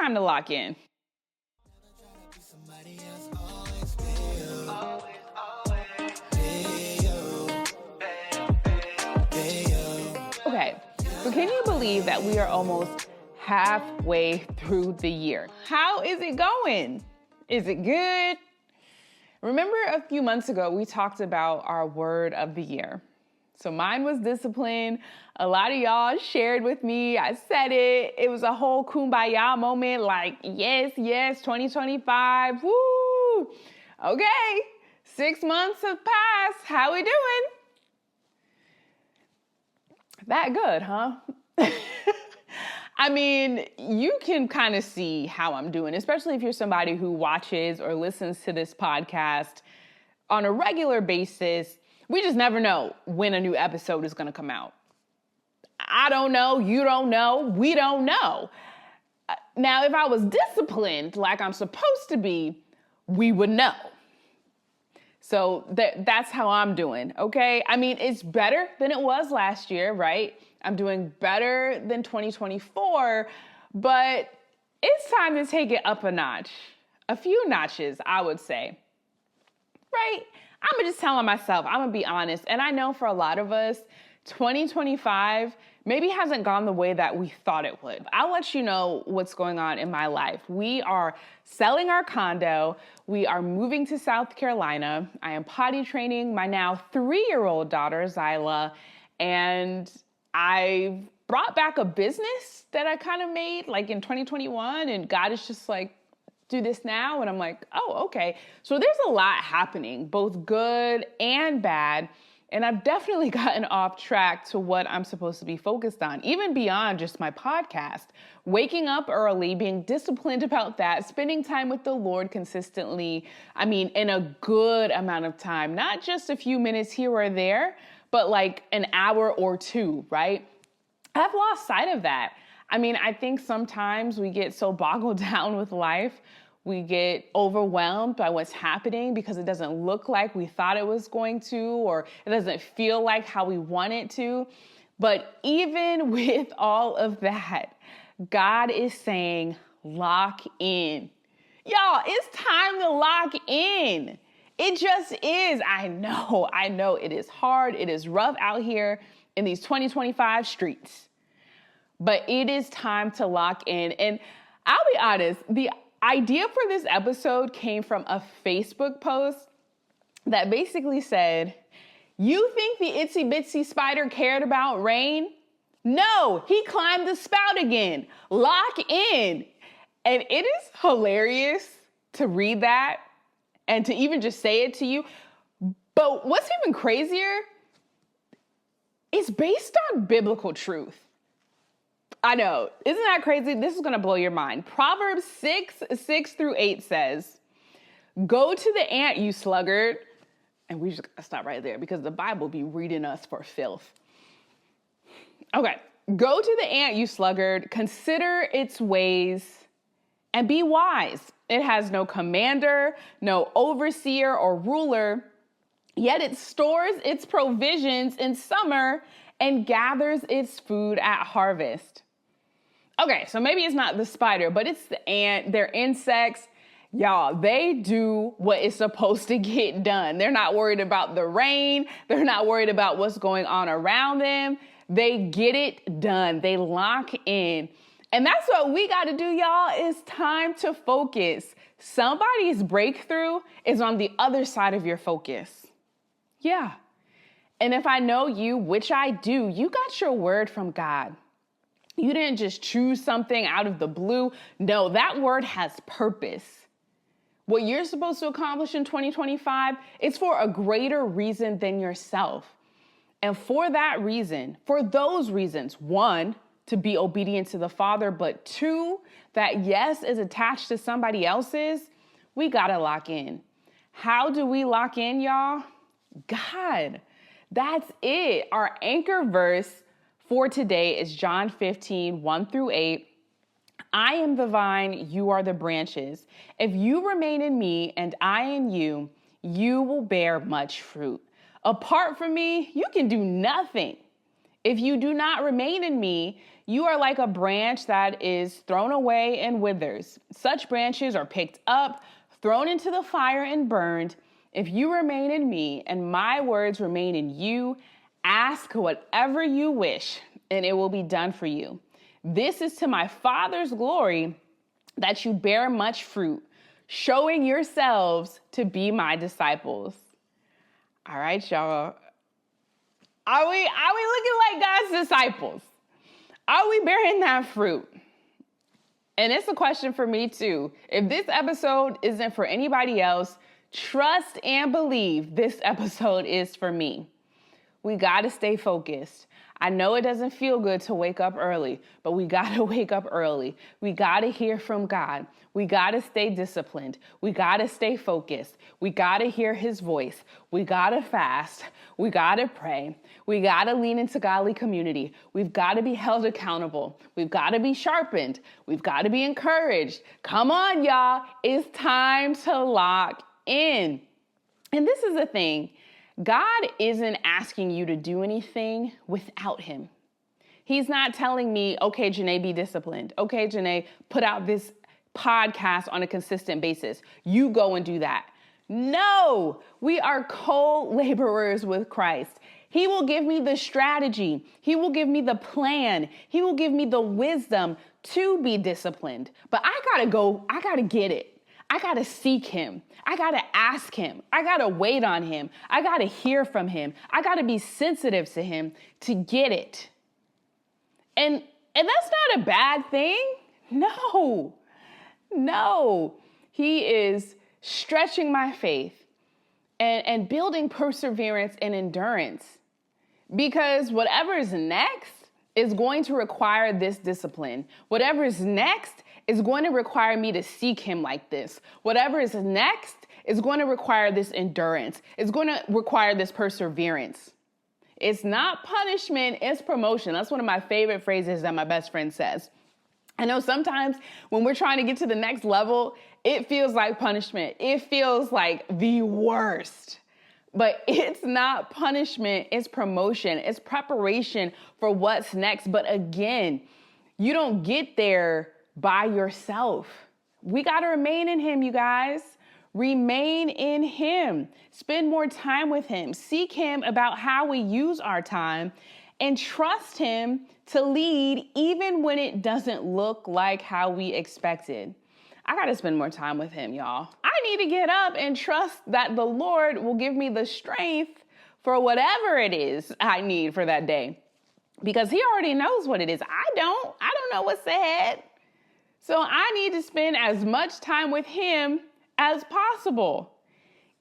time to lock in. Okay, so can you believe that we are almost halfway through the year? How is it going? Is it good? Remember a few months ago, we talked about our word of the year. So mine was discipline. A lot of y'all shared with me. I said it. It was a whole kumbaya moment, like, yes, 2025. Woo! Okay, 6 months have passed. How we doing? That good, huh? I mean, you can kind of see how I'm doing, especially if you're somebody who watches or listens to this podcast on a regular basis. We just never know when a new episode is going to come out. I don't know. You don't know. We don't know. Now, if I was disciplined like I'm supposed to be, we would know. So that's how I'm doing, okay? I mean, it's better than it was last year, right? I'm doing better than 2024, but it's time to take it up a notch. A few notches, I would say. Right? I'm just telling myself, I'm gonna be honest. And I know for a lot of us, 2025 maybe hasn't gone the way that we thought it would. I'll let you know what's going on in my life. We are selling our condo. We are moving to South Carolina. I am potty training my now 3-year-old daughter, Zyla, and I've brought back a business that I kind of made like in 2021, and God is just like, do this now. And I'm like, oh, okay. So there's a lot happening, both good and bad. And I've definitely gotten off track to what I'm supposed to be focused on, even beyond just my podcast. Waking up early, being disciplined about that, spending time with the Lord consistently. I mean, in a good amount of time, not just a few minutes here or there, but like an hour or two, right? I've lost sight of that. I mean, I think sometimes we get so boggled down with life. We get overwhelmed by what's happening because it doesn't look like we thought it was going to, or it doesn't feel like how we want it to. But even with all of that, God is saying, lock in. Y'all, it's time to lock in. It just is. I know it is hard. It is rough out here in these 2025 streets. But it is time to lock in. And I'll be honest, the idea for this episode came from a Facebook post that basically said, you think the itsy bitsy spider cared about rain? No, he climbed the spout again. Lock in. And it is hilarious to read that and to even just say it to you. But what's even crazier, it's based on biblical truth. I know. Isn't that crazy? This is going to blow your mind. Proverbs 6:6-8 says, go to the ant, you sluggard. And we just got to stop right there because the Bible be reading us for filth. Okay. Go to the ant, you sluggard. Consider its ways and be wise. It has no commander, no overseer or ruler, yet it stores its provisions in summer and gathers its food at harvest. Okay, so maybe it's not the spider, but it's the ant. They're insects. Y'all, they do what is supposed to get done. They're not worried about the rain. They're not worried about what's going on around them. They get it done. They lock in. And that's what we got to do, y'all. It's time to focus. Somebody's breakthrough is on the other side of your focus. Yeah. And if I know you, which I do, you got your word from God. You didn't just choose something out of the blue. No, that word has purpose. What you're supposed to accomplish in 2025 is for a greater reason than yourself. And for that reason, for those reasons, 1, to be obedient to the Father, but 2, that yes is attached to somebody else's, we gotta lock in. How do we lock in, y'all? God. That's it. Our anchor verse for today is John 15:1-8. I am the vine, you are the branches. If you remain in me and I in you, you will bear much fruit. Apart from me, you can do nothing. If you do not remain in me, You are like a branch that is thrown away and withers. Such branches are picked up, thrown into the fire and burned. If you remain in me and my words remain in you, ask whatever you wish and it will be done for you. This is to my Father's glory that you bear much fruit, showing yourselves to be my disciples. All right, y'all. Are we looking like God's disciples? Are we bearing that fruit? And it's a question for me too. If this episode isn't for anybody else, trust and believe this episode is for me. We got to stay focused. I know it doesn't feel good to wake up early, but we got to wake up early. We got to hear from God. We got to stay disciplined. We got to stay focused. We got to hear his voice. We got to fast. We got to pray. We got to lean into godly community. We've got to be held accountable. We've got to be sharpened. We've got to be encouraged. Come on, y'all. It's time to lock in. And this is the thing. God isn't asking you to do anything without him. He's not telling me, okay, Janae, be disciplined. Okay, Janae, put out this podcast on a consistent basis. You go and do that. No, we are co-laborers with Christ. He will give me the strategy. He will give me the plan. He will give me the wisdom to be disciplined. But I gotta get it. I got to seek him. I got to ask him. I got to wait on him. I got to hear from him. I got to be sensitive to him to get it. And that's not a bad thing. No. He is stretching my faith and building perseverance and endurance, because whatever is next is going to require this discipline. Whatever is next is going to require me to seek him like this. Whatever is next is going to require this endurance. It's going to require this perseverance. It's not punishment, it's promotion. That's one of my favorite phrases that my best friend says. I know sometimes when we're trying to get to the next level, it feels like punishment. It feels like the worst. But it's not punishment, it's promotion. It's preparation for what's next. But again, you don't get there by yourself. We got to remain in him, you guys. Remain in him. Spend more time with him. Seek him about how we use our time and trust him to lead even when it doesn't look like how we expected. I got to spend more time with him, y'all. I need to get up and trust that the Lord will give me the strength for whatever it is I need for that day, because he already knows what it is. I don't know what's ahead. So I need to spend as much time with him as possible,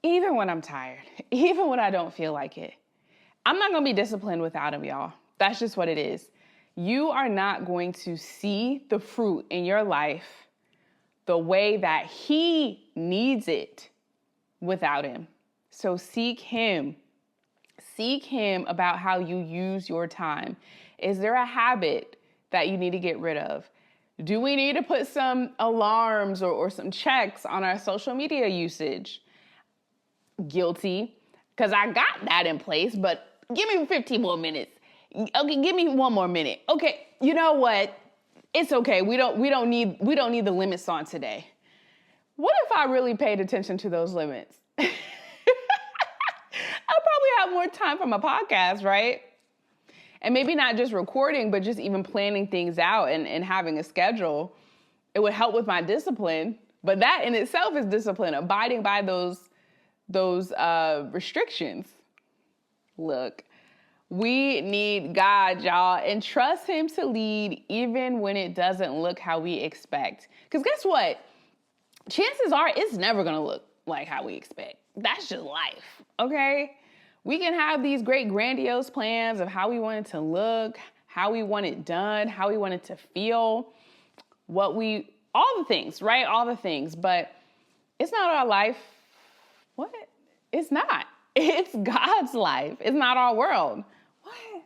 even when I'm tired, even when I don't feel like it. I'm not going to be disciplined without him, y'all. That's just what it is. You are not going to see the fruit in your life the way that he needs it without him. So seek him. Seek him about how you use your time. Is there a habit that you need to get rid of? Do we need to put some alarms or some checks on our social media usage? Guilty, because I got that in place, but give me 15 more minutes. Okay, give me one more minute. Okay, you know what? It's okay. We don't need the limits on today. What if I really paid attention to those limits? I'll probably have more time for my podcast, right? And maybe not just recording, but just even planning things out and having a schedule. It would help with my discipline. But that in itself is discipline, abiding by those restrictions. Look, we need God, y'all, and trust him to lead even when it doesn't look how we expect. Because guess what? Chances are it's never going to look like how we expect. That's just life, okay? We can have these great grandiose plans of how we want it to look, how we want it done, how we want it to feel, all the things, right? All the things, but it's not our life. What? It's not. It's God's life. It's not our world. What?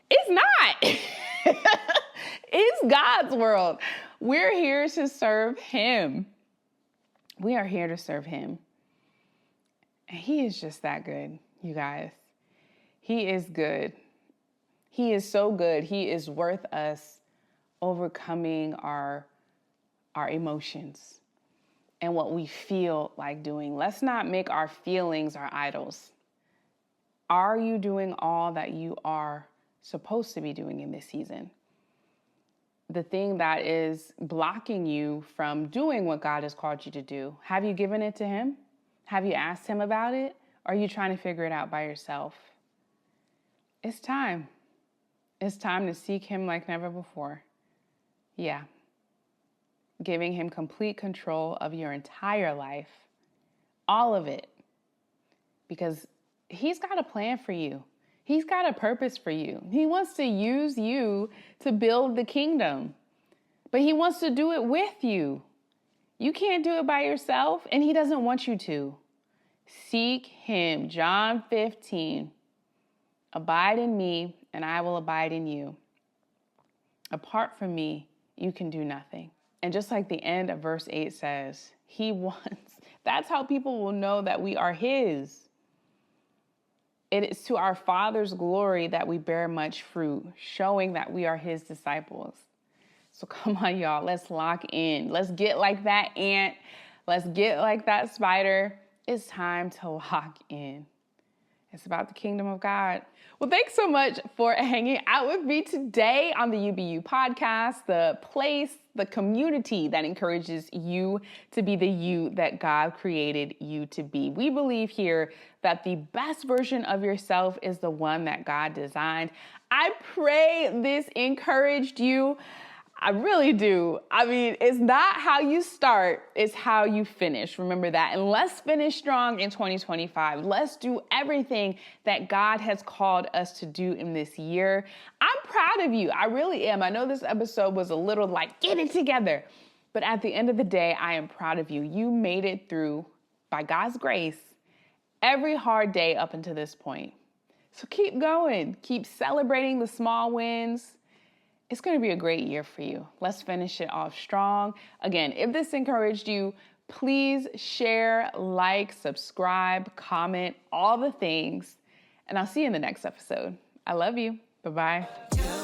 It's not. It's God's world. We're here to serve him. We are here to serve him. And he is just that good, you guys. He is good. He is so good. He is worth us overcoming our emotions and what we feel like doing. Let's not make our feelings our idols. Are you doing all that you are supposed to be doing in this season? The thing that is blocking you from doing what God has called you to do, have you given it to Him? Have you asked Him about it? Or are you trying to figure it out by yourself? It's time. It's time to seek Him like never before. Yeah. Giving Him complete control of your entire life, all of it, because He's got a plan for you. He's got a purpose for you. He wants to use you to build the kingdom, but He wants to do it with you. You can't do it by yourself, and He doesn't want you to. Seek Him. John 15. Abide in me, and I will abide in you. Apart from me, you can do nothing. And just like the end of verse 8 says, He wants, that's how people will know that we are His. It is to our Father's glory that we bear much fruit, showing that we are His disciples. So come on, y'all, let's lock in. Let's get like that ant. Let's get like that spider. It's time to lock in. It's about the kingdom of God. Well, thanks so much for hanging out with me today on the UBU podcast, the place, the community that encourages you to be the you that God created you to be. We believe here that the best version of yourself is the one that God designed. I pray this encouraged you. I really do. I mean, it's not how you start, it's how you finish. Remember that. And let's finish strong in 2025. Let's do everything that God has called us to do in this year. I'm proud of you. I really am. I know this episode was a little like, get it together. But at the end of the day, I am proud of you. You made it through, by God's grace, every hard day up until this point. So keep going. Keep celebrating the small wins. It's going to be a great year for you. Let's finish it off strong. Again, if this encouraged you, please share, like, subscribe, comment, all the things. And I'll see you in the next episode. I love you. Bye-bye.